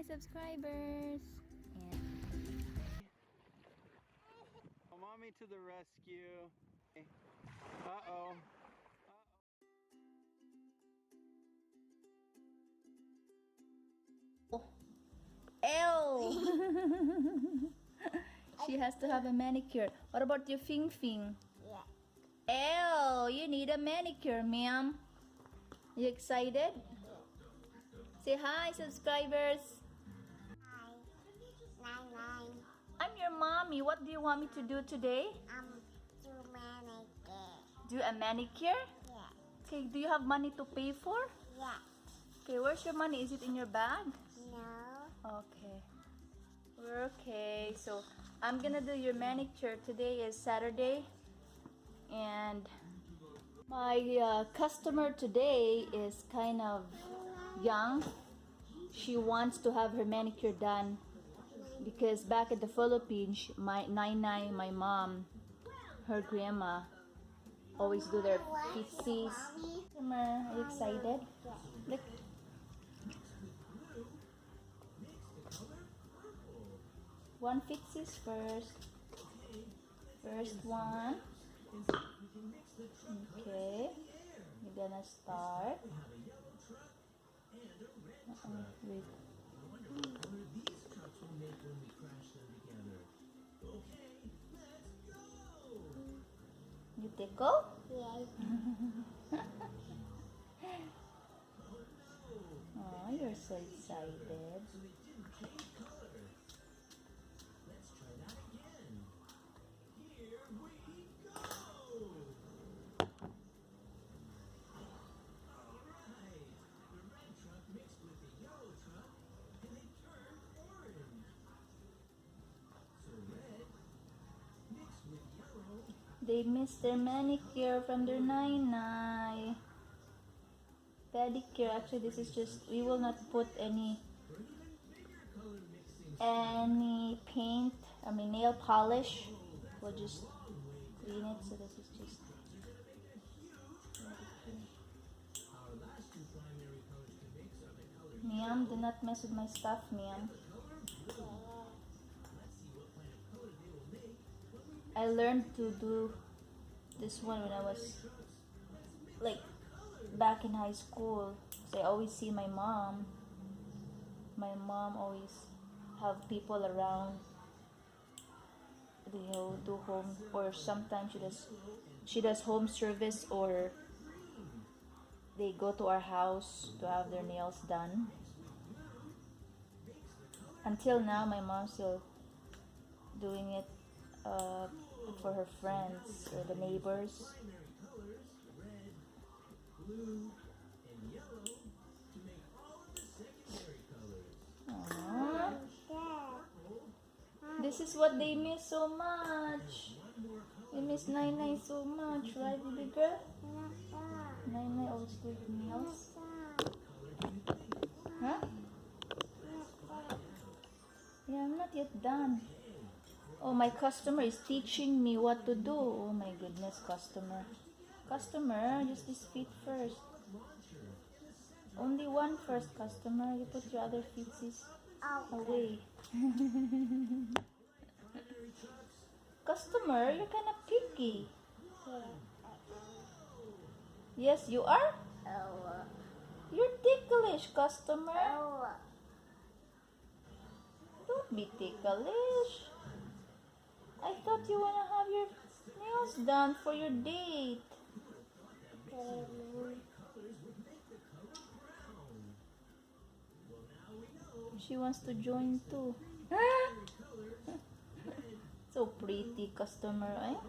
subscribers. And Mommy to the rescue. Uh-oh. Ew! She has to have a manicure. What about your Fing Fing? Yeah. Ew! You need a manicure, ma'am. You excited? Say hi, subscribers. Hi. Nine. I'm your mommy. What do you want me to do today? Do manicure. Do a manicure? Yeah. Okay, do you have money to pay for? Yeah. Okay, where's your money? Is it in your bag? No. Okay. We're okay. So I'm gonna do your manicure. Today is Saturday. And my customer today is kind of young. She wants to have her manicure done because back in the Philippines, my Nainay, my mom, her grandma, always do their pixies. Are you excited? Look. One pixies first. First one. Okay. You're gonna start. Wait. You tickle? Yeah. Oh, you're so excited. They missed their manicure from their nainay. Pedicure. Actually, this is just, we will not put any paint, nail polish. We'll just clean it. So this is just ma'am, do not mess with my stuff, ma'am. I learned to do this one when I was like back in high school. So I always see my mom. My mom always have people around. They do home, or sometimes she does home service, or they go to our house to have their nails done. Until now, my mom's still doing it for her friends or the neighbors. Aww. This is what they miss so much. They miss Nainay so much, right, baby girl? Nainay always do nails. Huh? Yeah, I'm not yet done. Oh, my customer is teaching me what to do. Oh my goodness, customer. Customer, just this feet first. Only one first, customer. You put your other feet away. Customer, you're kind of picky. Yes, you are? You're ticklish, customer. Don't be ticklish. I thought you wanna have your nails done for your date. She wants to join too. So pretty, customer, eh?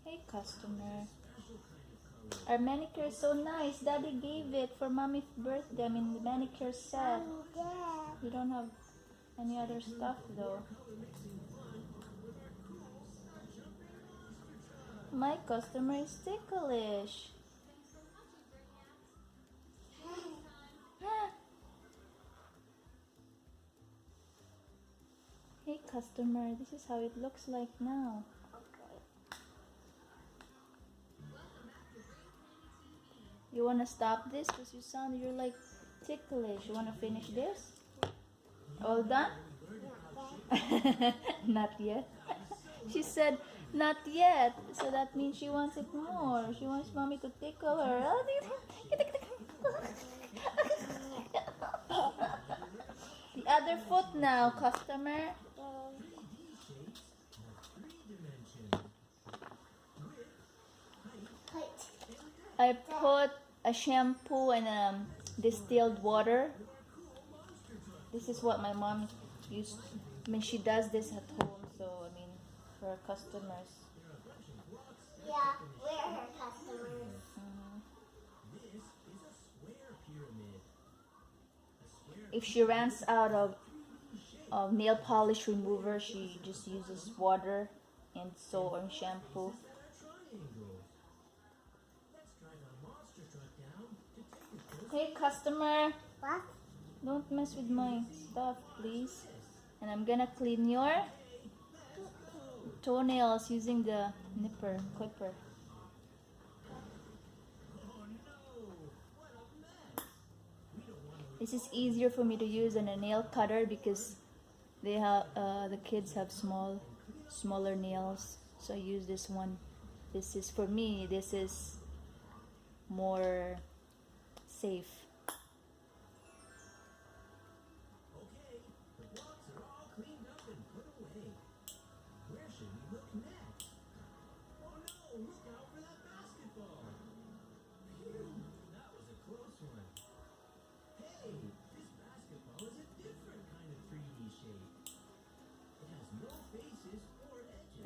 Hey, customer. Our manicure is so nice. Daddy gave it for mommy's birthday. The manicure set. You don't have any other stuff though. My customer is ticklish. Hey customer, this is how it looks like now. Okay. You wanna stop this? Because you're like ticklish. You want to finish this? All done? Not yet. She said not yet. So that means she wants it more. She wants mommy to tickle her. The other foot now, customer. I put a shampoo and distilled water. This is what my mom used. I mean, she does this at home. So I mean, for her customers. Yeah, we're her customers. If she runs out of nail polish remover, she just uses water and soap and shampoo. Hey customer, What? don't mess with my stuff, please. And I'm gonna clean your toenails using the clipper. This is easier for me to use than a nail cutter because they have the kids have smaller nails, so I use this one. This is for me. This is more safe.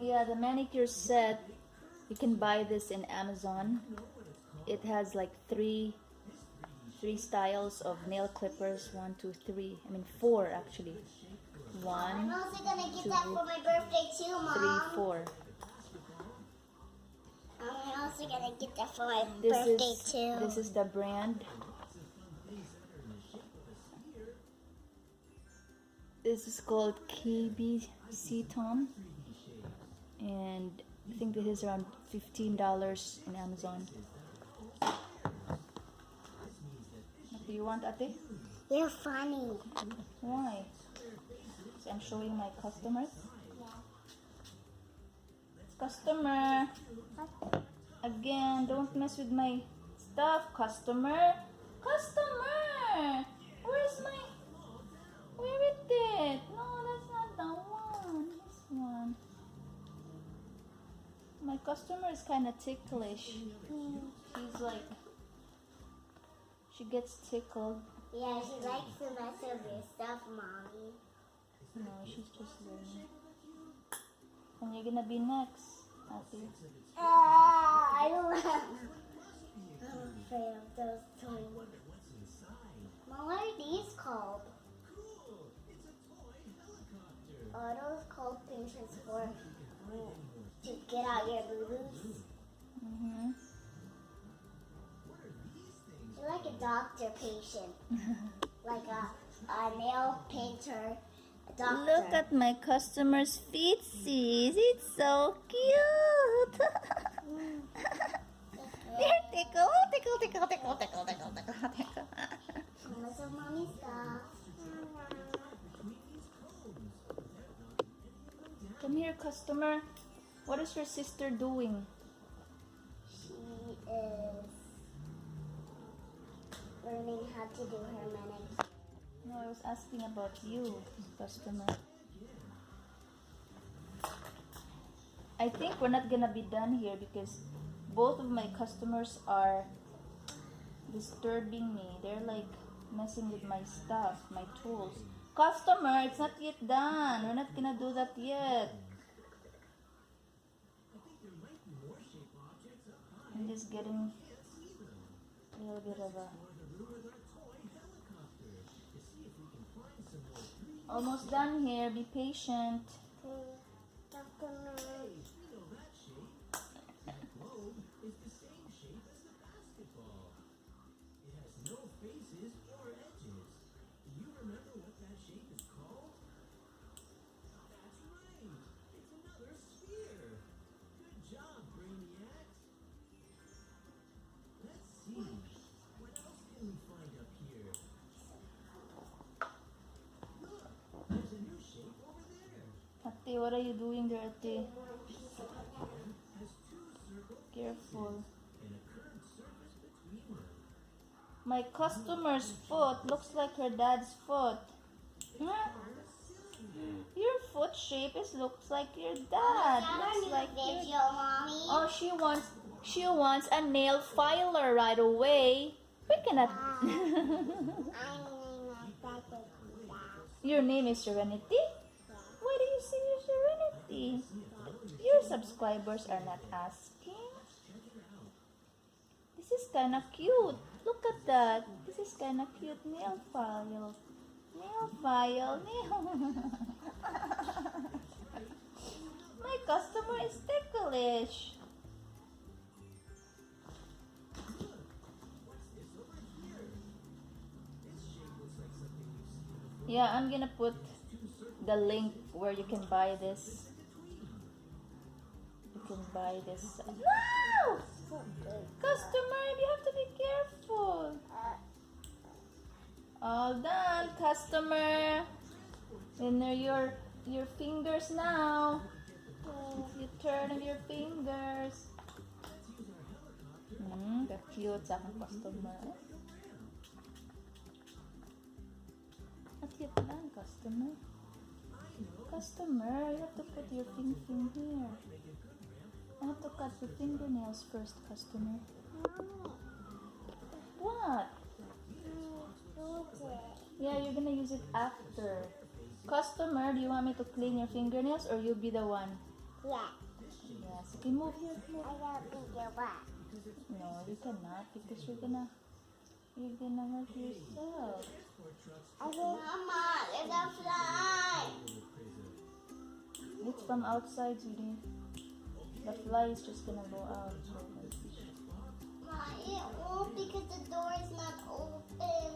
Yeah, the manicure set, you can buy this in Amazon. It has like three styles of nail clippers. 1, 2, 3. I mean 4 actually. 1, I'm also gonna get that 2, for my birthday too, 3, Mom. 4. I'm also gonna get that for my birthday too. This is the brand. This is called KBC Tom, and I think this is around $15 in Amazon. What do you want, Ate? You're funny. Why? So I'm showing my customers. Customer, again, don't mess with my stuff, customer. Customer, where is it? No, that's not the one. This one. My customer is kind of ticklish. She's like, she gets tickled. Yeah, she likes to mess with your stuff, Mommy. No, she's just learning. And you're gonna be next, Ate. I don't know. I'm afraid of those toys. Mom, what are these called? Are those called pinchers for to get out your boo-boos? Mm-hmm. You're like a doctor patient. Like a nail painter, a doctor. Look at my customer's feetsies. It's so cute. There, tickle, tickle, tickle, tickle, tickle, tickle, tickle, tickle. Mess with Mommy's stuff. Come here, customer. What is your sister doing? She is learning how to do her manicure. No, I was asking about you, customer. I think we're not gonna be done here because both of my customers are disturbing me. They're like messing with my stuff, my tools. Customer, it's not yet done. We're not gonna do that yet. I'm just getting a little bit of a... Almost done here. Be patient. What are you doing there, Ate? Careful. My customer's foot looks like her dad's foot. Huh? Your foot shape looks like your dad. Looks like video, your... Mommy. Oh, she wants a nail filer right away. We cannot. Your name is Serenity? Why do you say you're Serenity? Your subscribers are not asking. This is kind of cute. Look at that. This is kind of cute. Nail file. Nail file. Nail. My customer is ticklish. Yeah, I'm gonna put the link where you can buy this. You can buy this. No! Customer, you have to be careful. All done, customer. And there your fingers now. You turn your fingers. Cute sa aking customer. At cute lang, customer. Customer, you have to put your thing here. I have to cut your fingernails first, customer. What? Yeah, you're gonna use it after. Customer, do you want me to clean your fingernails or you be the one? Yeah. Yes. Okay, move here. Move. I got a bigger one. No, you cannot because you're gonna hurt yourself. Mama, there's a fly. It's from outside, sweetie. The fly is just gonna go out. Ma, it won't because the door is not open.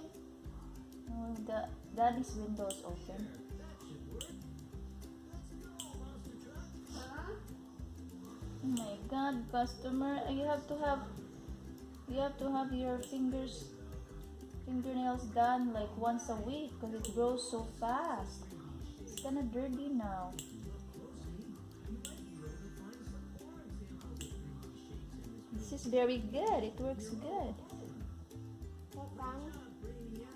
Oh, the daddy's window is open. Huh? Oh my God, customer! You have to have your fingernails done like once a week because it grows so fast. It's kind of dirty now. This is very good. It works good.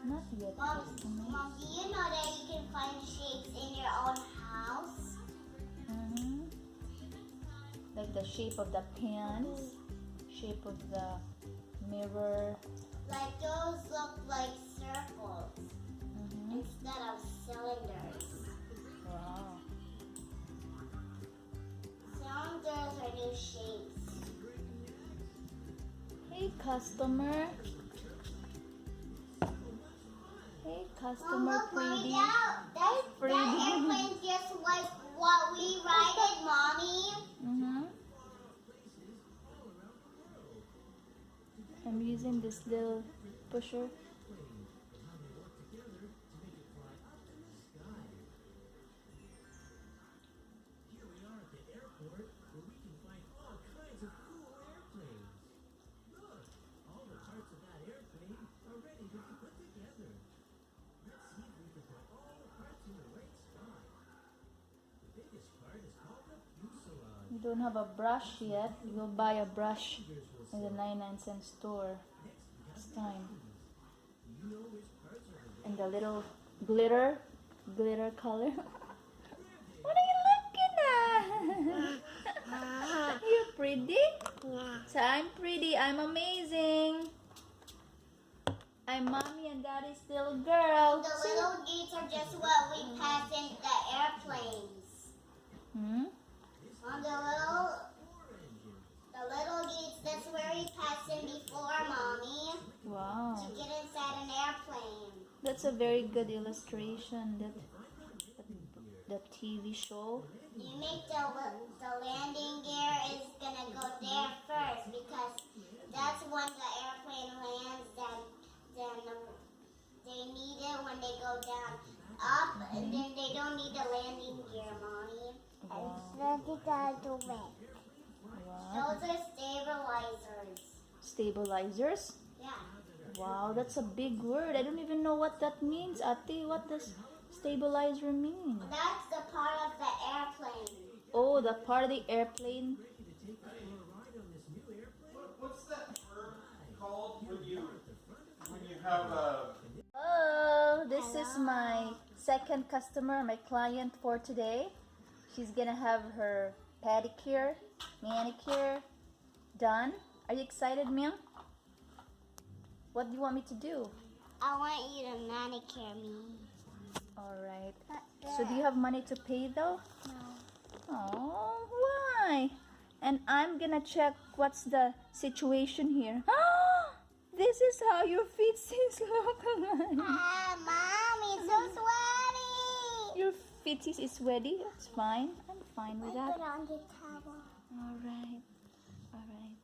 Not yet, customer. Mom, do you know that you can find shapes in your own house? Like the shape of the pants, shape of the mirror. Like those look like circles instead of cylinders. Wow. Cylinders are new shapes. Hey, customer. Hey, customer, Mom, pretty. that Pretty. airplane's just like what we ride it, Mommy. I'm using this little pusher. You don't have a brush yet. You'll buy a brush in the 99-cent store. It's time. And the little glitter color. What are you looking at? You pretty? Yeah. So I'm pretty. I'm amazing. I'm mommy and daddy's little girl. The little gates are just what we pass in the airplanes. On the little gates, that's where we pass in before, Mommy. Wow. To get inside an airplane. That's a very good illustration. That TV show. You make the landing gear is gonna go there first because that's when the airplane lands. Then they need it when they go down up, and then they don't need the landing gear, Mommy. Wow. Wow. Wow. Those are stabilizers. Stabilizers? Yeah. Wow, that's a big word. I don't even know what that means, Ate. What does stabilizer mean? That's the part of the airplane Oh, the part of the airplane. What's that verb called when you have a... Oh, this is my second customer, my client for today. She's gonna have her pedicure, manicure done. Are you excited, Mia? What do you want me to do? I want you to manicure me. Alright. So do you have money to pay though? No. Oh, why? And I'm gonna check what's the situation here. This is how your feet seems look like. Ah, Mom, it's so sweaty. Your feeties is sweaty. That's fine. I'm fine with I that. put on the towel. Alright. Alright.